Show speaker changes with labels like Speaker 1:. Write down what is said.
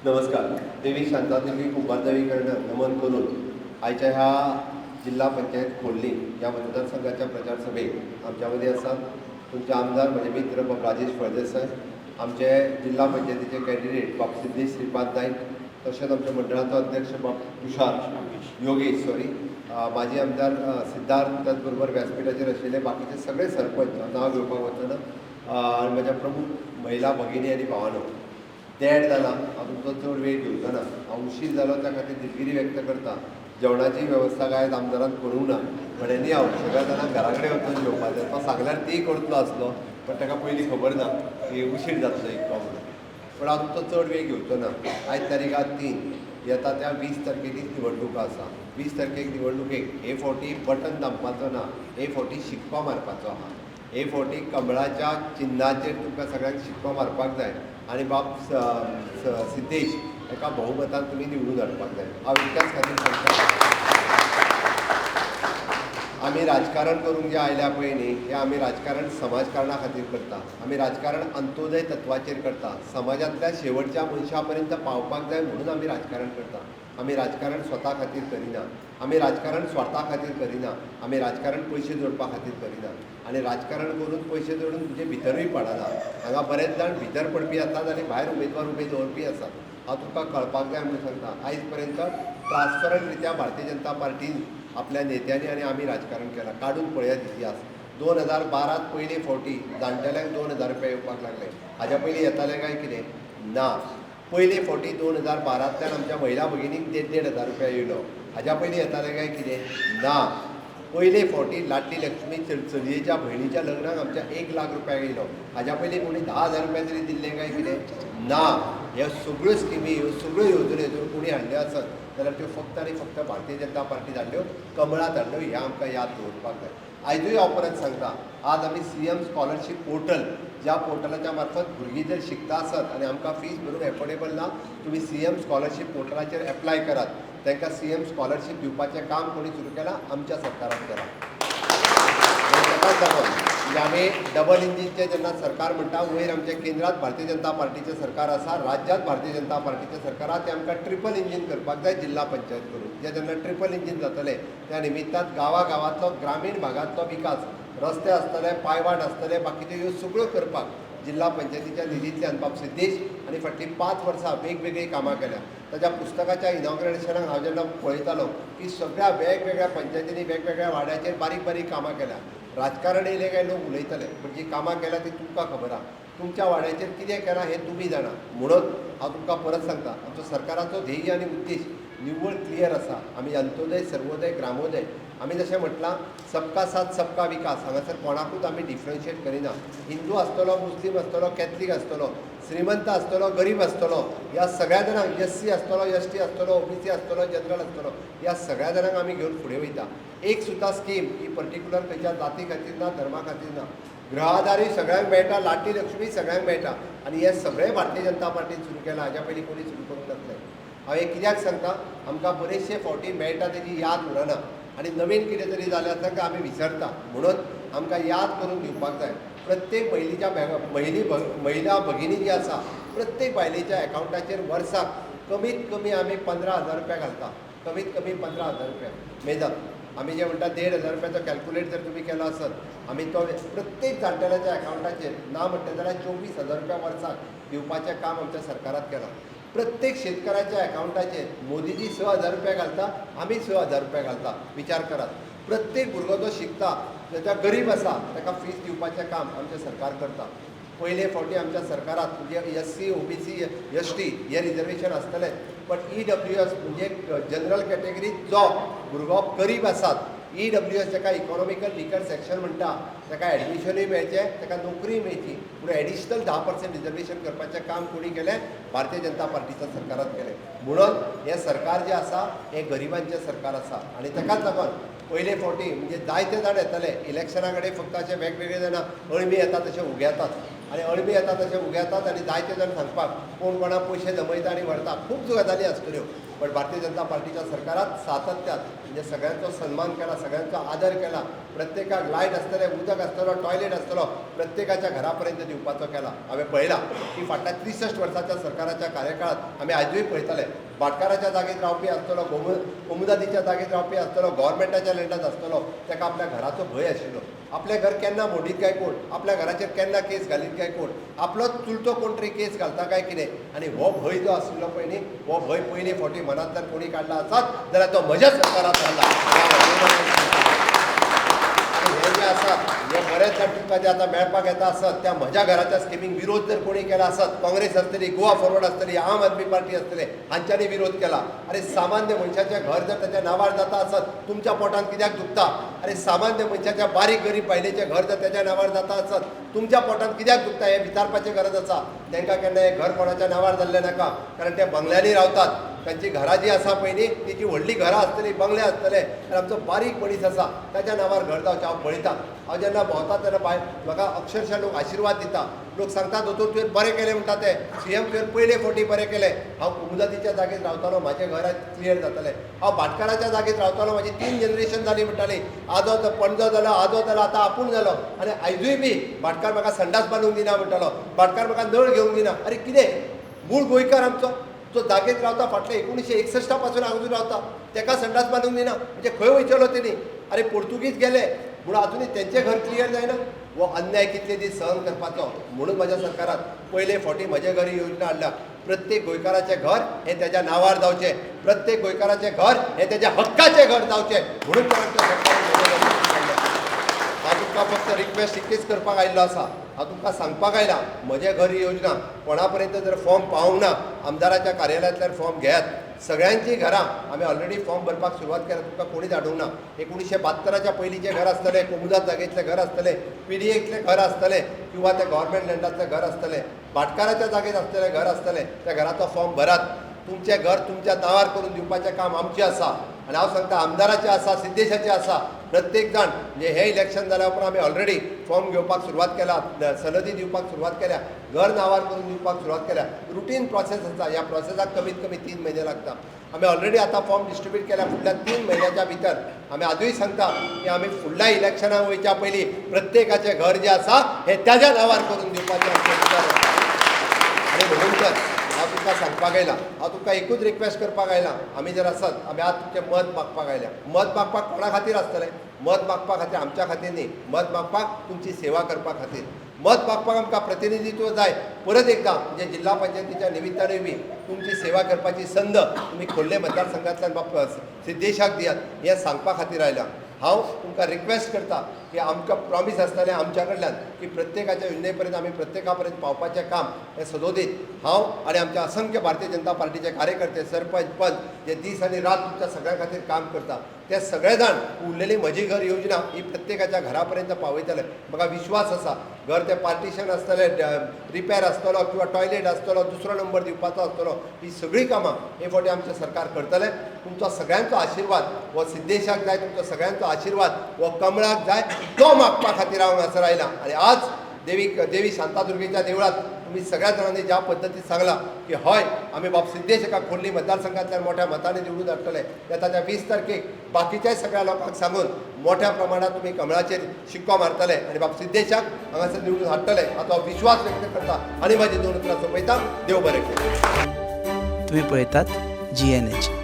Speaker 1: नमस्कार. देवी शांतादेवी कुंभारदेवीकडनं नमन करून आयच्या ह्या जिल्हा पंचायत खोर्ली या मतदारसंघाच्या प्रचार सभेक आमच्यामध्ये असतात तुमचे आमदार म्हणजे मित्र बाब राजेश फळदेसाय, आमचे जिल्हा पंचायतीचे कॅन्डिडेट बाब सिद्धेश श्रीपाद नाईक, तसेच आमच्या मंडळाचा अध्यक्ष बाब तुषार योगेश माजी आमदार सिद्धार्थ, त्याचबरोबर व्यासपीठाचेर आशिल्ले बाकीचे सगळे सरपंच नांव घेवपाक वचना आनी म्हज्या प्रमुख महिला भगिनी आनी भावानो, देड जाला हांव तुमचो चड वेळ घेवचो ना. हांव उशीर जालो त्या खातीर दिलगिरी व्यक्त करता. जेवणाची वेवस्था काय आमदारान करूंक ना, म्हण्यांनी हांव सगळ्या जाणांक घरा कडेन वचून जेवपाचें. तो सांगल्यार तीय करतलो आसलो, पण ताका पयलीं खबर ना की उशीर जातलो एक म्हणून. पण हांव तुमचो चड वेळ घेवचो ना. आयज तारीख 3 येता त्या 20 तारखेची निवडणूक आसा. 20 तारखेक निवडणुकेक हे फावटी बटन दामपाचो ना, हे फावटी शिक्को मारपाचो आहा. हे फावटी कमळाच्या चिन्हाचेर तुमकां सगळ्यांक शिक्को मारपाक जाय आनी बाब सिद्धेश एका बहुमतान तुमी निवडून हाडपाक जाय. हांव इतल्याच खातीर सांगता, आमी राजकारण करूंक जे आयल्या पळय न्ही, हें आमी राजकारण समाजकारणा खातीर करता. आमी राजकारण अंत्योदय तत्वाचेर करता. समाजांतल्या शेवटच्या मनशा पर्यंत पावपाक जाय म्हणून आमी राजकारण करता. आमी राजकारण स्वता खातीर करिना, आमी राजकारण स्वार्था खातीर करिना, आमी राजकारण पयशे जोडपा खातीर करिना. आनी राजकारण करून पयशे जोडून तुजे भितरूय पडना. हांगा बरेच जाण भितर पडपी आसात आनी भायर उमेदवार उबे दवरपी आसात. हांव तुमकां कळपाक जाय म्हणून सांगता, आयज पर्यंत ट्रान्सपरंट रित्या भारतीय जनता पार्टीन आपल्या नेत्यांनी आनी आमी राजकारण केलां. काडून पळयात इतिहास. 2012 पयले फावटी जाणटेल्यांक 2000 रुपया येवपाक लागले. हाज्या पयलीं येताले काय कितें ना. पयले फावटी 2012तल्यान आमच्या महिला भगिनींक 1,500 रुपया येयलो. हाज्या पयलीं येताले काय कितें ना. पयले फावटी लाडली लक्ष्मी चलयेच्या भयणीच्या लग्नाक आमच्या 1 लाख रुपया येयलो. हाज्या पयलीं कोणी 10,000 रुपया तरी दिल्ले काय कितें ना. ह्यो सगळ्यो स्किमी, ह्यो सगळ्यो येवजण्यो जर कोणी हाडल्यो आसत जाल्यार त्यो फक्त आनी फक्त भारतीय जनता पार्टीन हाडल्यो, कमळात हाडल्यो. हें आमकां याद दवरपाक जाय. आयजूय हांव परत सांगता, आज आमी CM स्कॉलरशीप पोर्टल, ज्या पोर्टलाच्या मार्फत भुरगीं जर शिकता आसत आनी आमकां फीज भरून एफोर्डेबल ना, तुमी CM स्कॉलरशीप पोर्टलाचेर एप्लाय करात. तांकां CM स्कॉलरशीप दिवपाचें काम कोणी सुरू केलां? आमच्या सरकारान केलां. ताकाच लागून म्हणजे आमी डबल इंजिनचें जेन्ना सरकार म्हणटा, वयर आमच्या केंद्रांत भारतीय जनता पार्टीचें सरकार आसा, राज्यांत भारतीय जनता पार्टीचें सरकार आसा, तें आमकां ट्रिपल इंजीन करपाक जाय जिल्हा पंचायत करून. जेन्ना ट्रिपल इंजीन जातलें त्या निमित्तान गांवागांवांतलो ग्रामीण भागांतलो विकास, रस्ते आसतले, पायवाट आसतले, बाकीच्यो ह्यो सगळ्यो करपाक जिल्हा पंचायतीच्या निधींतल्यान बाब सिद्धेश आनी फाटलीं 5 वर्सां वेगवेगळीं कामां केल्या. ताच्या पुस्तकाच्या इनॉग्रेशनाक हांव जेन्ना पळयतालो की सगळ्या वेगवेगळ्या पंचायतींनी वेगवेगळ्या वाड्याचेर बारीक बारीक कामां केल्या. राजकारण येयलें काय लोक उलयतले, पण जी कामां केल्या ती तुमकां खबर आहा. तुमच्या वाड्याचेर कितें केलां हें तुमी जाणा. म्हणून हांव तुमकां परत सांगता, आमचो सरकाराचो ध्येय आनी उद्देश निव्वळ क्लियर आसा. आमी अंत्योदय, सर्वोदय, ग्रामोदय, आमी जशें म्हटलां सबका साथ सबका विकास, हांगासर कोणाकूच आमी डिफरन्शिएट करिना. हिंदू आसतलो, मुस्लीम आसतलो, कॅथलीक आसतलो, श्रीमंत आसतलो, गरीब आसतलो, ह्या सगळ्या जाणांक, SC आसतलो, ST आसतलो, OBC आसतलो, जनरल आसतलो, ह्या सगळ्या जाणांक आमी घेवन फुडें वयता. एक सुद्दां स्कीम ही पर्टिक्युलर खंयच्या जाती खातीर ना, धर्मा खातीर ना. गृहाधारी सगळ्यांक मेळटा, लाडली लक्ष्मी सगळ्यांक मेळटा, आनी हे सगळे भारतीय जनता पार्टीन सुरू केलां. हाज्या पयलीं कोणी सुरू करूंक नासलें. हांव हे कित्याक सांगता, आमकां बरेचशे फावटी मेळटा तेजी याद उरना आनी नवीन कितें तरी जालें आसा तें आमी विसरता. म्हणून आमकां याद करून दिवपाक जाय. प्रत्येक महिला भगिनी जी आसा, प्रत्येक बायलेच्या एकावंटाचेर वर्साक कमीत कमी आमी 15,000 रुपया घालता. कमीत कमी 15,000 रुपया मेजत. आमी जे म्हणटा 1,500 रुपयाचो कॅल्क्युलेट जर तुमी केलो आसत, आमी तो प्रत्येक जाणटेल्याच्या एकावंटाचेर ना म्हणटा जाल्यार 24,000 रुपया वर्साक दिवपाचें काम आमच्या सरकारान केलां. प्रत्येक शेतकाराच्या एकावंटाचेर मोदीजी 6,000 रुपया घालता, आमी 6,000 रुपया घालता. विचार करात. प्रत्येक भुरगो जो शिकता, जो गरीब आसा, ताका फीज दिवपाचें काम आमचें सरकार करता. पयले फावटी आमच्या सरकारात म्हणजे SC, OBC, ST हे रिजर्वेशन आसतलें, पण EWS म्हणजे जनरल कॅटेगरींत जो भुरगो गरीब आसात, EWS जाका इकॉनॉमिकल विकर सेक्शन म्हणटा, ताका एडमिशनूय मेळचें, ताका नोकरी मेळची, पूण एडिशनल 10% रिजर्वेशन करपाचें काम कोणी केलें? भारतीय जनता पार्टीच्या सरकारान केलें. म्हणून हें सरकार जें आसा हें गरिबांचें सरकार आसा. आनी ताकाच लागून पयले फावटी म्हणजे जायते जाण येताले इलेक्शना कडेन, फक्त अशे वेगवेगळे जाणां अळमी येतात तशे उगेतात. आनी अळमी येता तशें उगे येतात आनी जायते जाण सांगपाक कोण कोणा पयशे जमयता आनी व्हरता खूब गजाली आसतल्यो. पण भारतीय जनता पार्टीच्या सरकारात सातत्यात म्हणजे सगळ्यांचो सन्मान केला, सगळ्यांचो आदर केला, प्रत्येकाक लायट आसतलें, उदक आसतलो, टॉयलेट आसतलो, प्रत्येकाच्या घरापर्यंत दिवपाचो केला. हांवें पळयलां की फाटल्या 63 वर्साच्या सरकाराच्या कार्यकाळात आमी आजूय पळयतले भाटकाराच्या जागेत रावपी आसतलो, कोमुदादीच्या जागेत रावपी आसतलो, गव्हर्मेंटाच्या लँडात आसतलो, ताका आपल्या घराचो भंय आशिल्लो. आपलें घर केन्ना मोडीत काय कोण, आपल्या घराचेर केन्ना केस घालीत काय कोण, आपलोच चुलतो कोण तरी केस घालता काय कितें. आनी हो भंय जो आशिल्लो पळय न्ही, हो भंय पयलीं फावटी मनांतल्यान कोणी काडला आसात जाल्यार तो म्हज्या सरकारांत काडला. हे जे आसात हे बरेच जाण तुमकां जे आतां मेळपाक येता आसत त्या म्हज्या घराच्या स्किमीक विरोध जर कोणी केला आसत, काँग्रेस आसतली, गोवा फॉरवर्ड आसतली, आम आदमी पार्टी आसतले, हांच्यांनी विरोध केला. अरे सामान्य मनशाचें घर जर ताच्या नांवार जाता आसत तुमच्या पोटांत कित्याक दुखता? अरे सामान्य मनशाच्या बारीक गरीब बायलेचें घर जर ताच्या नांवार जाता आसत तुमच्या पोटांत कित्याक दुखता हे विचारपाची गरज आसा. तांकां केन्ना हें घर कोणाच्या नांवार जाल्लें नाका, कारण ते बंगल्यांनी रावतात. तांची घरां जी आसा पळय न्ही तीं व्हडली घरां आसतलीं, बंगले आसतले, आनी आमचो बारीक मनीस आसा ताच्या नांवार घर जावचें हांव पळयतां. हांव जेन्ना भोंवता तेन्ना म्हाका अक्षरशः लोक आशिर्वाद दिता. लोक सांगता दोतोर तुवें बरें केलें म्हणटा ते, CM तुवें पयले फावटी बरें केलें. हांव कोमुदादीच्या जागेत रावतालो, म्हाजें घर क्लियर जातलें. हांव भाटकाराच्या जागेत रावतालो, म्हाजी 3 जनरेशन जालीं म्हणटालीं. आजो पणजो जालो, आजो जालो, आतां आपूण जालो. आनी आयजूय बी भाटकार म्हाका संडास बांदूंक दिना म्हणटालो, भाटकार म्हाका नळ घेवंक दिना. अरे कितें मूळ गोंयकार आमचो जो जागेत रावता फाटल्या 1961 पासून अजून रावता, ताका संडास बांदूंक दिना म्हणजे खंय वयचलो तेणी? अरे पोर्तुगीज गेले म्हणून अजूनय तेंचें घर क्लियर जायना. हो अन्याय कितले दीस सहन करपाचो. म्हणून म्हज्या सरकारान पयले फावटी म्हजे घर ही योजना हाडल्या. प्रत्येक गोंयकाराचें घर हें तेज्या नांवार जावचें, प्रत्येक गोंयकाराचें घर हें तेज्या हक्काचें घर जावचें म्हणून हांव तुमकां फक्त रिक्वेस्ट इतकीच करपाक आयिल्लो आसा. हांव तुमकां सांगपाक आयलां म्हजें घर ही योजना कोणा पर्यंत जर फॉर्म पावूंक ना आमदाराच्या कार्यालयांतल्यान फॉर्म घेयात. सगळ्यांची घरां आमी ऑलरेडी फॉर्म भरपाक सुरवात केल्या, तुमकां कोणीच धाडूंक ना. 1972च्या पयलींचें घर आसतलें, कोमुदाद जागेंतलें घर आसतलें, PDAतलें घर आसतलें किंवा तें गव्हर्मेंट लँडांतलें घर आसतलें, भाटकाराच्या जागेत आसतलें घर आसतलें, त्या घराचो फॉर्म भरात. तुमचें घर तुमच्या नांवार करून दिवपाचें काम आमचें आसा. आनी हांव सांगता आमदाराचें आसा, सिद्धेशाचें आसा. प्रत्येक जाण म्हणजे हे इलेक्शन जाल्या उपरांत आमी ऑलरेडी फॉर्म घेवपाक सुरवात केला, सनदी दिवपाक सुरवात केल्या, घर नांवार करून दिवपाक सुरवात केल्या. रुटीन प्रोसेस आसा. ह्या प्रोसेसाक कमीत कमी 3 म्हयने लागता. आमी ऑलरेडी आतां फॉर्म डिस्ट्रिब्यूट केल्या. फुडल्या 3 म्हयन्याच्या भितर आमी आजूय सांगता की आमी फुडल्या इलेक्शनाक वयच्या पयलीं प्रत्येकाचें घर जें आसा हें ताज्या नांवार करून दिवपाचें आमचें विचार आसा. आनी म्हणून तर हांव तुमकां सांगपाक आयलां, हांव तुमकां एकूच रिक्वेस्ट करपाक आयलां. आमी जर आसत आमी आज तुमचें मत मागपाक आयल्या. मत मागपाक कोणा खातीर आसतलें? मत मागपा खातीर आमच्या खातीर न्ही, मत मागपाक तुमची सेवा करपा खातीर. मत मागपाक आमकां प्रतिनिधित्व जाय. परत एकदां म्हणजे जिल्हा पंचायतीच्या निमित्तानूय बी तुमची सेवा करपाची संद तुमी खोर्ले मतदारसंघांतल्यान सिद्धेशाक दियात हें सांगपा खातीर आयलां. हांव तुमकां रिक्वेस्ट करता की आमकां प्रॉमीस आसतलें आमच्या कडल्यान की प्रत्येकाच्या योजने पर्यंत आमी प्रत्येका पर्यंत पावपाचें काम हें सदोदीत हांव आनी आमच्या असंख्य भारतीय जनता पार्टीचे कार्यकर्ते, सरपंच, पंच जे दीस आनी रात तुमच्या सगळ्यां खातीर काम करता ते सगळे जाण उरलेली म्हजी घर योजना ही प्रत्येकाच्या घरा पर्यंत पावयतले. म्हाका विश्वास आसा. घर तें पार्टिशन आसतलें, रिपेर आसतलो किंवा टॉयलेट आसतलो, दुसरो नंबर दिवपाचो आसतलो, ही सगळीं कामां हे फावटी आमचें सरकार करतलें. तुमचो सगळ्यांचो आशिर्वाद हो सिद्धेशाक जाय, तुमचो सगळ्यांचो आशिर्वाद हो कमळाक जाय, तो मागपा खातीर हांव हांगासर आयलां. आनी आज देवी शांतादुर्गेच्या देवळात तुम्ही सगळ्या जाणांनी ज्या पद्दतीन सांगला की हय आमी बाब सिद्धेश एका खोर्ली मतदारसंघांतल्यान मोठ्या मतांनी निवडून हाडटले, येता 20 तारखेक बाकीच्याय सगळ्या लोकांक सांगून मोठ्या प्रमाणात तुमी कमळाचेर शिक्को मारतले आनी बाब सिद्धेशाक हांगासर निवडून हाडटले हाचो विश्वास व्यक्त करता आनी म्हाजी 2 उतरां सोंपयता. देव बरें करूं.
Speaker 2: तुम्ही पळयतात GNH.